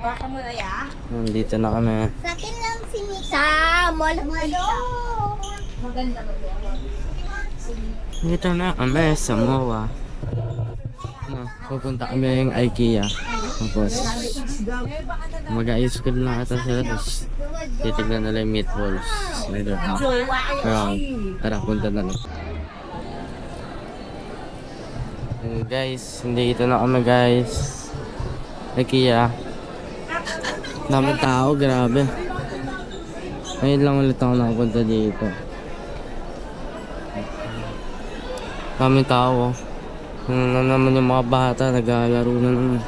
Baka mo na ya? Nandito na kami. Sa akin lang si Mika. Sa mall. Maganda ba yan? Dito na kami sa MOA. Pupunta kami yung IKEA. Tapos, mag-ice cream na ata sila. Tapos, titignan nila yung meatballs. Later. Pero, tara, punta na lang. And guys, dito na kami guys. IKEA. Daming tao, grabe. Ngayon lang ulit ako nakapunta dito. Daming tao. Ano naman yung mga bata, naglalaro na naman.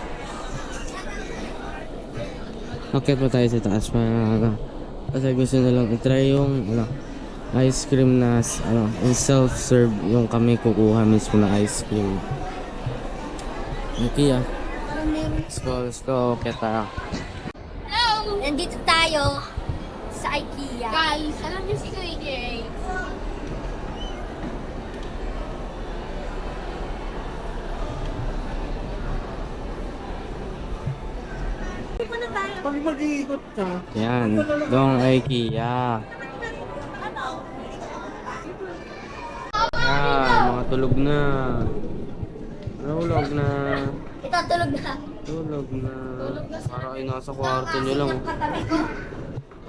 Akit pa tayo sa taas para kasi gusto nilang i-try yung ice cream na yung self-serve yung kami kukuha mismo na ice cream. Okay let's go, kita. Hello! Nandito tayo sa IKEA. Guys, alam niyo si Kuya Jay. Pag mag-iikot ka. Yan, doong IKEA. Yan, mga tulog na. Tulog na. Ito, tulog na. Tulog na. Para kayo nasa kwarto nyo lang.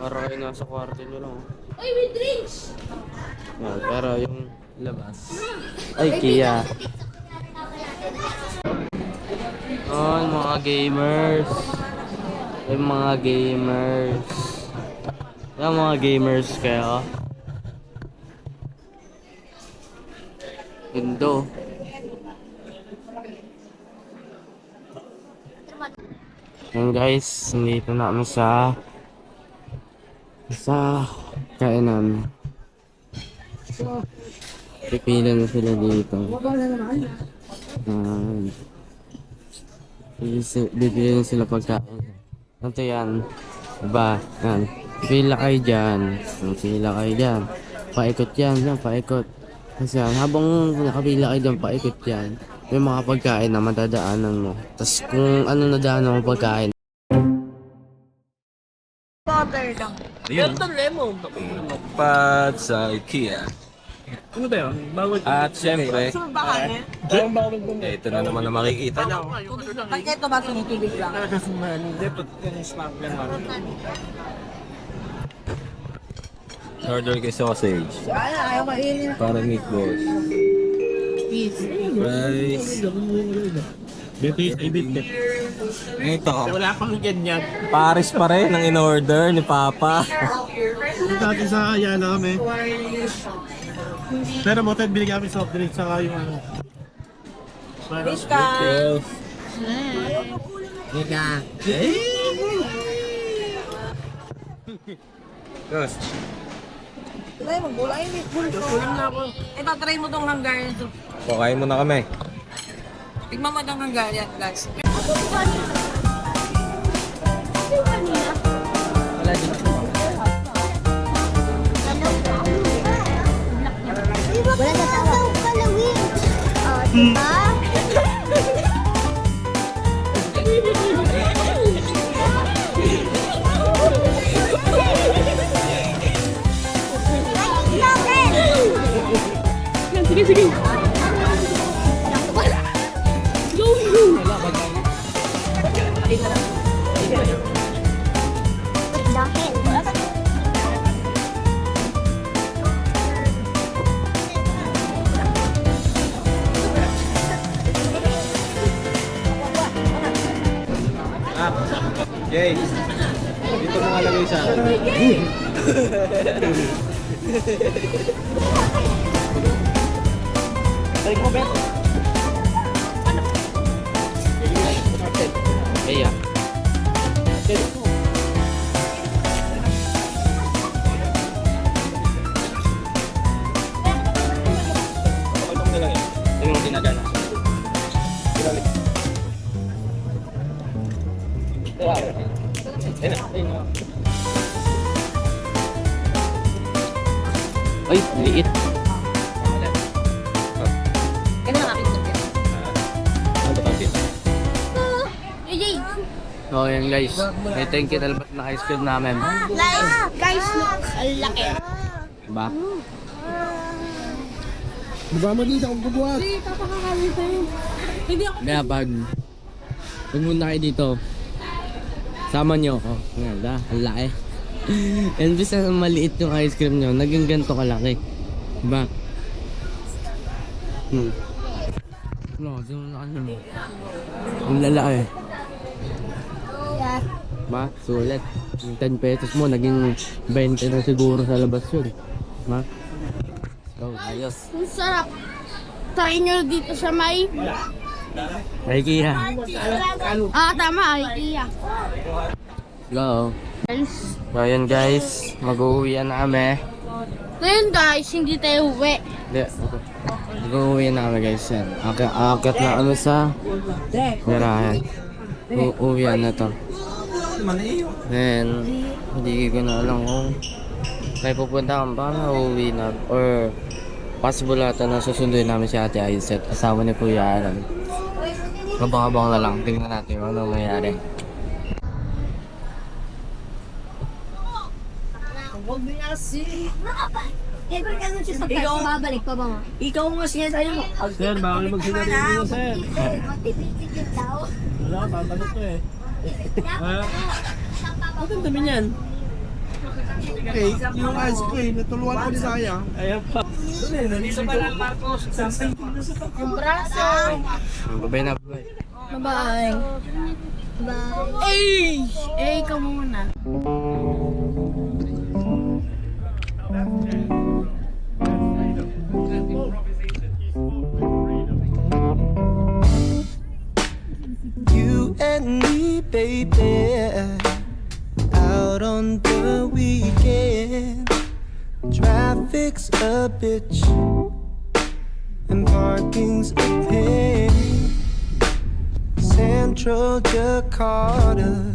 Para kayo nasa kwarto nyo lang. Uy, with drinks! Yan, pero yung labas. IKEA. Oh, mga gamers. Yung mga gamers. Yung mga gamers kayo. Indo. Yan guys, nandito na kami sa kainan. Pipila na sila dito. Bibili na sila pagkain. Ito yan. Diba? Yan. Pila kayo dyan. Pila kayo dyan. Paikot yan. Yan, paikot. Kasi yan, habang nakapila kayo dyan, paikot yan. May mga pagkain na madadaanan mo. Tapos kung ano nadaanan mo pagkain. Water lang. Meron lemon. Pat sa IKEA. Ano ba yun? Bawal. At syempre, Ang bawal ko. ito na naman na makikita nyo. Bakit ito ba tinitubig lang? Kasi hindi pa yung snack lang namin. Order kay sausage. Ayaw kainin. Para meatballs. Rice. Betis, ibit. Ito. Wala pang ganyan. Paris pa rin ang in-order ni Papa. Dati sa Ayala kami. Pero motel bili kami soft drink saka yung ano. Miska! Ika. Yes. Ay, magbulay ni Kulang na ako. Ito, try mo tong Hungarian soup. Pakain mo na kami. Tignan mo tong Hungarian, guys. Wala din. Wala na tawa. Palawin. Oh, diba? Sige, sige. Go, go. Dahil. Jay, dito mo kalagay sa akin. Tarik mo, Bet. Kaya. Ito mo nilagay. Ito yung tinagana. Ay, liit. Ganun ang aking sabi. Ano ba dito? Yay! So yan guys, may thank you talabat na ice cream namin. Guys, look, ang laki. Diba? Baba mo dito kung bubuhat. Hindi, papakakalit sa'yo. Hindi ako. Kaya pag pumunta kayo dito, sama niyo ako. Ngayon, ang laki. And bisa maliit yung ice cream nyo, naging ganito kalaki. Diba? No, ang lalaki. Diba? Sulit. Yung 10 pesos mo, naging 20 na siguro sa labas yun. Diba? So, ayos. Ang sarap. Try nyo dito sa may... IKEA. Tama, IKEA. Go. Guys. So, yun guys, mag-uwi na kami. Ngayon guys, hindi tayo uwi. Hindi, mag-uwi na kami guys yan. Akit na kami sa garahe. Uuwi na to. Then, hindi ko na alam kung kaya pupunta kami ba na uuwi na or possible ata na susunduin namin si Ate Aiset, asawa ni Kuya Aaron. Kabang-abang na lang, tingnan natin kung ano mayayari. Huwag mo na kasi. Ikaw, babalik pa ba mo? Ikaw nga siya tayo mo. Sir, bawal magsinari mo sir. Matipid daw. Wala, babalik ko eh. Ba't ang dami niyan? Okay, yung ice cream, natuluan ko ni Saya. Ayan pa. Nandito pa lang, Marcos. Yung braso. Babay na, babay. Bye-bye. Bye. Ikaw muna. You and me, baby, out on the weekend. Traffic's a bitch and parking's a pain. Central Jakarta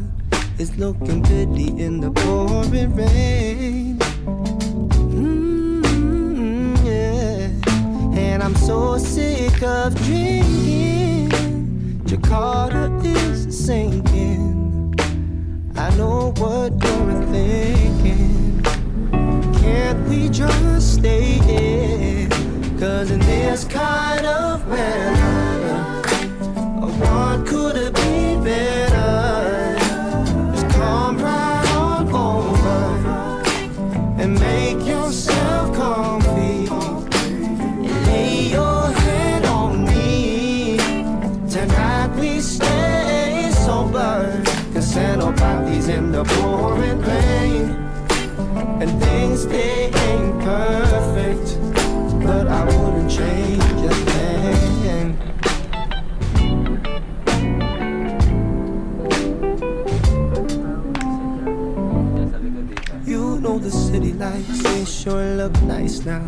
is looking pretty in the pouring rain. Yeah. And I'm so sick of drinking. Jakarta is sinking. I know what you're thinking. Can't we just stay in? 'Cause in this kind of weather, what could have been better? Just come right on over and make yourself comfy and lay your head on me. Tonight we stay sober, 'cause Santa parties in the pouring rain. And things, they ain't perfect, but I wouldn't change a thing. You know the city lights, they sure look nice now.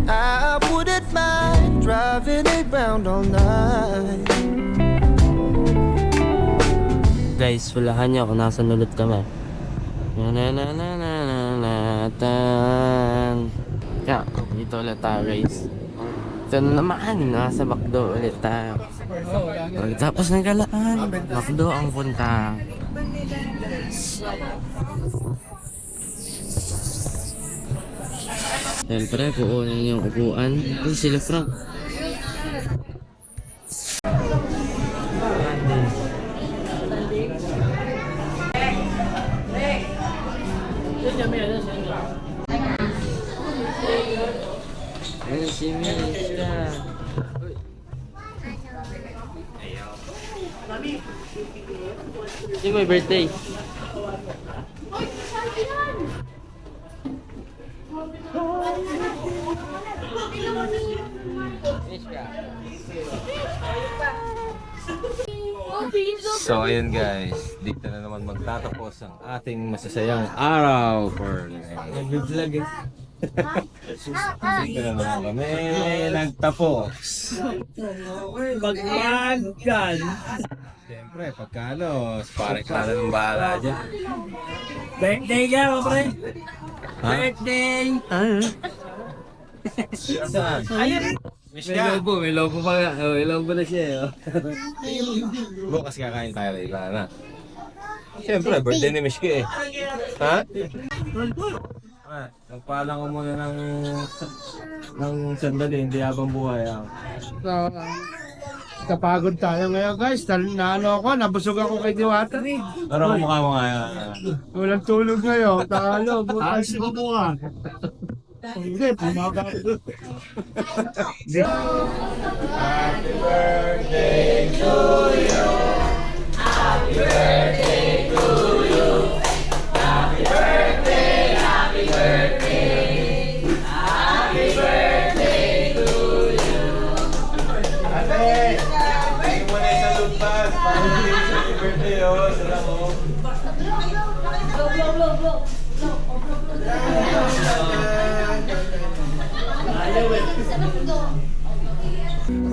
I wouldn't mind driving around all night. Guys, walahan niyo kung nasan ulit kami. Kaya, dito ulit tayo guys. Ito na naman, nasa McDo ulit tayo. Pagkatapos ng galaan, McDo ang punta. Siyempre, kukunin yung upuan. Ay, sila Frank. Ayun si Mishka. Yung may birthday. So ayun guys, dito na naman magtatapos ang ating masasayang araw for Nag-vlog eh. dito na naman kami nagtapos. Magmagan. Siyempre, pagka ano, pare ka na ng bahala dyan. Birthday niya, pre. Ha? Birthday. Saan? Miss ka? May logo pa nga. Oh, may logo na siya. Bukas kakain tayo iba na. Siyempre, birthday ni Miss ka eh. Ha? Nagpaalam ko muna ng sandali, hindi habang buhay. Kapagod tayo ngayon guys. Naano ako, nabusog ako kay Diwata. Pero kumukha mo nga yan. Walang tulog ngayon. Talo, bukas ko bukas. Hindi, pumaga.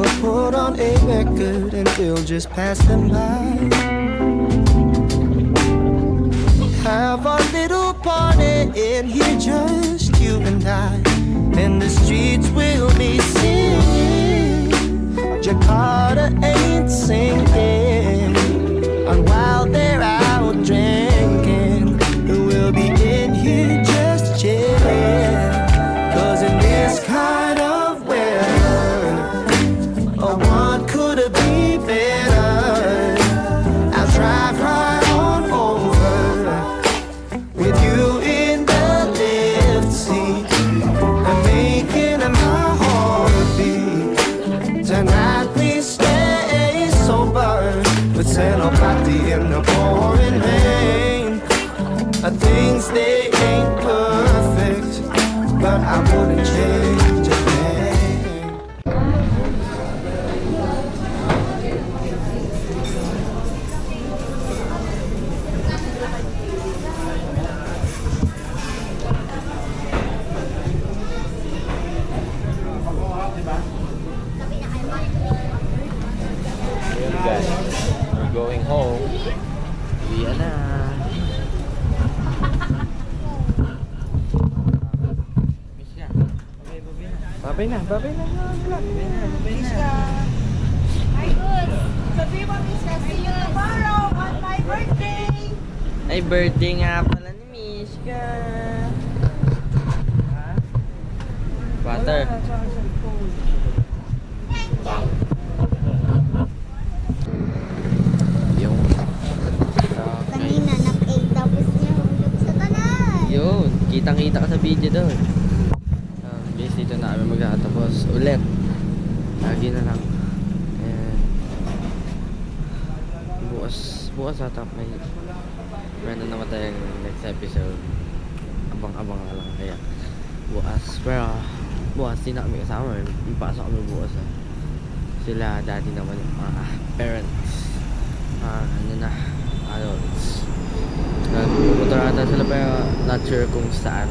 Or put on a record and we'll just pass them by. Have a little party in here, just you and I. And the streets will be singing. Jakarta ain't singing. And while they're out drinking, we'll be in here just chilling. 'Cause in this kind of weather, oh, what could it be better? I'll drive right on over with you in the lift seat and making my heart beat. Tonight we stay sober, but send a party in the pouring rain. Things they ain't perfect, but I wouldn't change a thing. Ayun guys, we're going home. Uwian na. Babay na. Ay, birthday nga pala ni Mishka. Water. Yung Kanina, nag-8 tapos niya hulog sa tanan. yun, kitang-kita ka sa video doon. Guys, dito na kami magtatapos ulit. Lagi na lang. And bukas ata may meron naman tayong next episode. Abang-abang na lang kaya bukas. Pero bukas din na kami kasama. Ipasok kami bukas. Sila daddy naman yung mga parents. Ano na, adults. Nagpupunta ata sila pero not sure kung saan.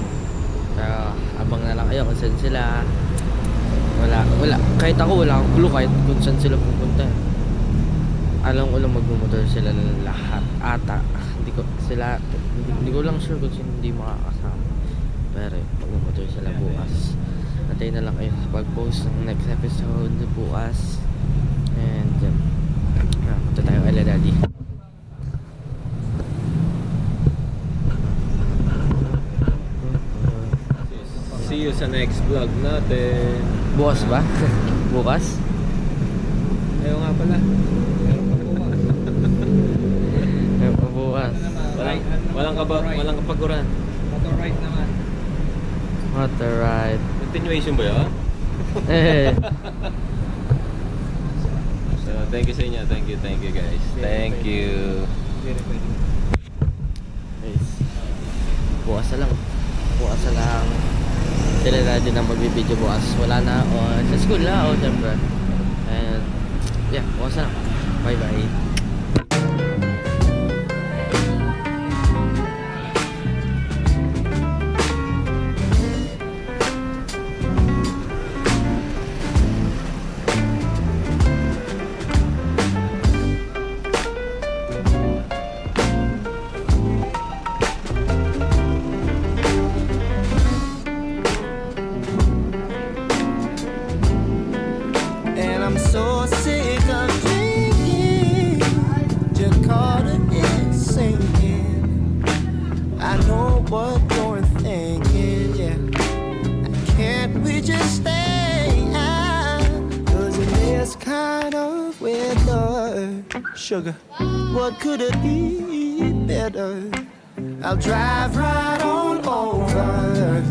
Pero abang na lang kayo kung saan sila. Wala. Kahit ako wala akong clue kahit kung saan sila pupunta. Alam ko lang magmumotor sila lahat ata. Hindi ko lang sure kung sino hindi makakasama. Pero magmumotor sila bukas. Antayin na lang kayo sa pag-post ng next episode bukas. And punta tayo kay Daddy. See you sa next vlog natin. Bukas ba? Bukas? Ayaw nga pala. Bukas. Walang kapaguran. Motor ride naman. Water ride. Continuation ba yun? So, thank you sa inyo. Thank you guys. Thank you. Guys, bukas na lang. Sila na din ang magbibideo bukas. Wala na o sa school na o syempre. And yeah, bukas na lang. Bye bye. I'm so sick of drinking. Jakarta is singing. I know what you're thinking, yeah. Can't we just stay out? 'Cause in this kind of weather, sugar, what could it be better? I'll drive right on over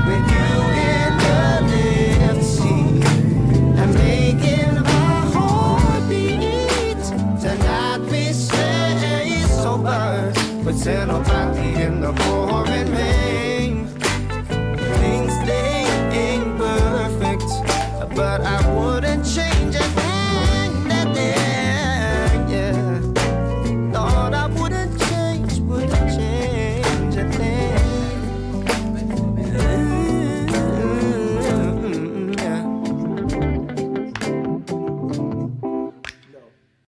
with you in the left seat. I'm making my heart beat. Tonight we stay sober, but send nobody in the pouring rain.